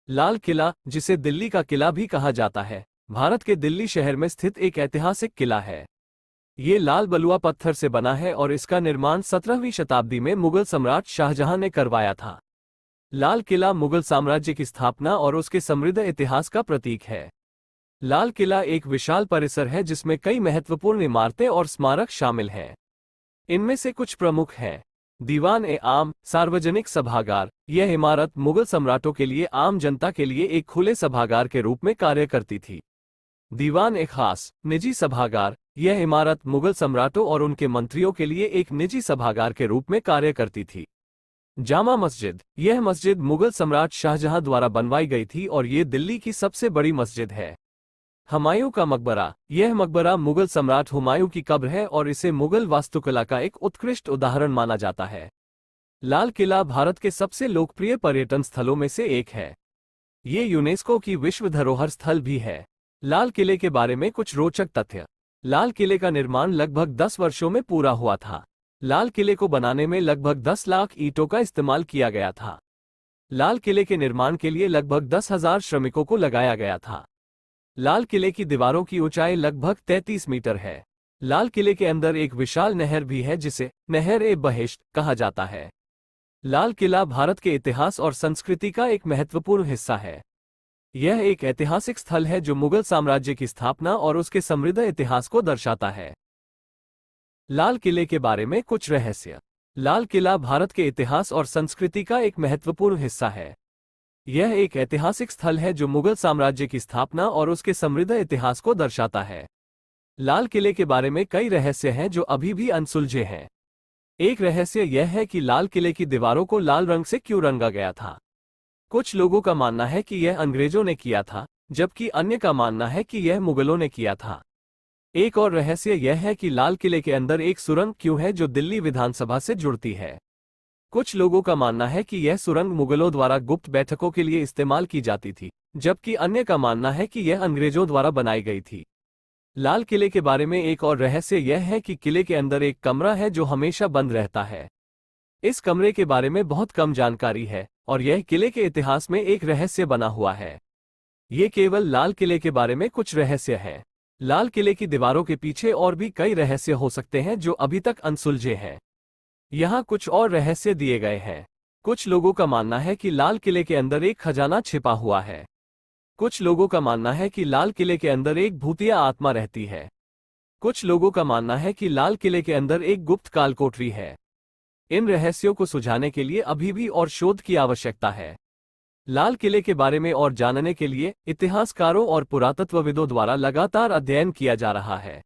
लाल किला, जिसे दिल्ली का किला भी कहा जाता है, भारत के दिल्ली शहर में स्थित एक ऐतिहासिक किला है। ये लाल बलुआ पत्थर से बना है और इसका निर्माण 17वीं शताब्दी में मुगल सम्राट शाहजहां ने करवाया था। लाल किला मुगल साम्राज्य की स्थापना और उसके समृद्ध इतिहास का प्रतीक है। लाल किला एक विशाल परिसर है जिसमें कई महत्वपूर्ण इमारतें और स्मारक शामिल हैं। इनमें से कुछ प्रमुख हैं। दीवान-ए-आम, सार्वजनिक सभागार। यह इमारत मुगल सम्राटों के लिए आम जनता के लिए एक खुले सभागार के रूप में कार्य करती थी। दीवान-ए-खास, निजी सभागार। यह इमारत मुगल सम्राटों और उनके मंत्रियों के लिए एक निजी सभागार के रूप में कार्य करती थी। जामा मस्जिद। यह मस्जिद मुगल सम्राट शाहजहां द्वारा बनवाई गई थी और ये दिल्ली की सबसे बड़ी मस्जिद है। हुमायूं का मकबरा। यह मकबरा मुगल सम्राट हुमायूं की कब्र है और इसे मुगल वास्तुकला का एक उत्कृष्ट उदाहरण माना जाता है। लाल किला भारत के सबसे लोकप्रिय पर्यटन स्थलों में से एक है। ये यूनेस्को की विश्व धरोहर स्थल भी है। लाल किले के बारे में कुछ रोचक तथ्य। लाल किले का निर्माण लगभग 10 वर्षों में पूरा हुआ था। लाल किले को बनाने में लगभग 10 लाख ईंटों का इस्तेमाल किया गया था। लाल किले के निर्माण के लिए लगभग 10,000 श्रमिकों को लगाया गया था। लाल किले की दीवारों की ऊंचाई लगभग 33 मीटर है। लाल किले के अंदर एक विशाल नहर भी है जिसे नहर-ए-बहिश्त कहा जाता है। लाल किला भारत के इतिहास और संस्कृति का एक महत्वपूर्ण हिस्सा है। यह एक ऐतिहासिक स्थल है जो मुगल साम्राज्य की स्थापना और उसके समृद्ध इतिहास को दर्शाता है। लाल किले के बारे में कुछ रहस्य। लाल किला भारत के इतिहास और संस्कृति का एक महत्वपूर्ण हिस्सा है। यह एक ऐतिहासिक स्थल है जो मुगल साम्राज्य की स्थापना और उसके समृद्ध इतिहास को दर्शाता है। लाल किले के बारे में कई रहस्य हैं जो अभी भी अनसुलझे हैं। एक रहस्य यह है कि लाल किले की दीवारों को लाल रंग से क्यों रंगा गया था। कुछ लोगों का मानना है कि यह अंग्रेजों ने किया था, जबकि अन्य का मानना है कि यह मुगलों ने किया था। एक और रहस्य यह है कि लाल किले के अंदर एक सुरंग क्यों है जो दिल्ली विधानसभा से जुड़ती है। कुछ लोगों का मानना है कि यह सुरंग मुगलों द्वारा गुप्त बैठकों के लिए इस्तेमाल की जाती थी, जबकि अन्य का मानना है कि यह अंग्रेजों द्वारा बनाई गई थी। लाल किले के बारे में एक और रहस्य यह है कि किले के अंदर एक कमरा है जो हमेशा बंद रहता है। इस कमरे के बारे में बहुत कम जानकारी है और यह किले के इतिहास में एक रहस्य बना हुआ है। ये केवल लाल किले के बारे में कुछ रहस्य हैं। लाल किले की दीवारों के पीछे और भी कई रहस्य हो सकते हैं जो अभी तक अनसुलझे हैं। यहाँ कुछ और रहस्य दिए गए हैं। कुछ लोगों का मानना है कि लाल किले के अंदर एक खजाना छिपा हुआ है। कुछ लोगों का मानना है कि लाल किले के अंदर एक भूतिया आत्मा रहती है। कुछ लोगों का मानना है कि लाल किले के अंदर एक गुप्त काल कोठरी है। इन रहस्यों को सुझाने के लिए अभी भी और शोध की आवश्यकता है। लाल किले के बारे में और जानने के लिए इतिहासकारों और पुरातत्वविदों द्वारा लगातार अध्ययन किया जा रहा है।